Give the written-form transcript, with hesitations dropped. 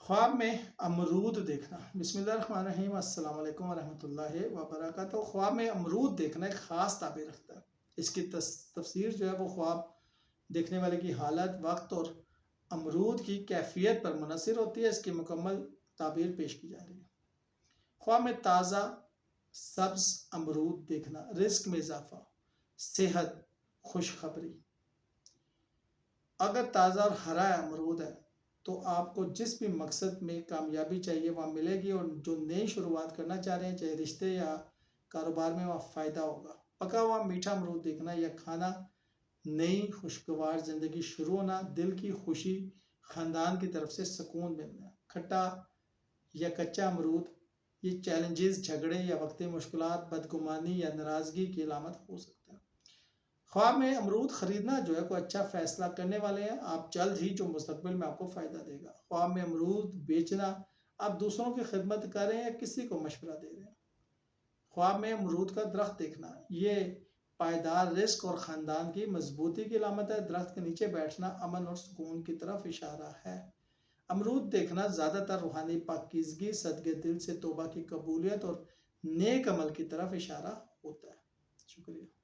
خواب میں امرود دیکھنا۔ بسم اللہ الرحمن الرحیم، السلام علیکم ورحمۃ اللہ وبرکاتہ۔ خواب میں امرود دیکھنا ایک خاص تعبیر رکھتا ہے۔ اس کی تفسیر جو ہے وہ خواب دیکھنے والے کی حالت، وقت اور امرود کی کیفیت پر منحصر ہوتی ہے۔ اس کی مکمل تعبیر پیش کی جا رہی ہے۔ خواب میں تازہ سبز امرود دیکھنا، رزق میں اضافہ، صحت، خوشخبری۔ اگر تازہ اور ہرا امرود ہے تو آپ کو جس بھی مقصد میں کامیابی چاہیے وہاں ملے گی، اور جو نئی شروعات کرنا چاہ رہے ہیں، چاہے رشتے یا کاروبار میں، وہاں فائدہ ہوگا۔ پکا ہوا میٹھا امرود دیکھنا یا کھانا، نئی خوشگوار زندگی شروع ہونا، دل کی خوشی، خاندان کی طرف سے سکون ملنا۔ کھٹا یا کچا امرود، یہ چیلنجز، جھگڑے یا وقتی مشکلات، بدگمانی یا ناراضگی کی علامت ہو سکتا ہے۔ خواب میں امرود خریدنا جو ہے کوئی اچھا فیصلہ کرنے والے ہیں آپ جلد ہی، جو مستقبل میں آپ کو فائدہ دے گا۔ خواب میں امرود بیچنا، آپ دوسروں کی خدمت کر رہے ہیں یا کسی کو مشورہ دے رہے ہیں۔ خواب میں امرود کا درخت دیکھنا، یہ پائیدار رزق اور خاندان کی مضبوطی کی علامت ہے۔ درخت کے نیچے بیٹھنا امن اور سکون کی طرف اشارہ ہے۔ امرود دیکھنا زیادہ تر روحانی پاکیزگی، صدقے دل سے توبہ کی قبولیت اور نیک عمل کی طرف اشارہ ہوتا ہے۔ شکریہ۔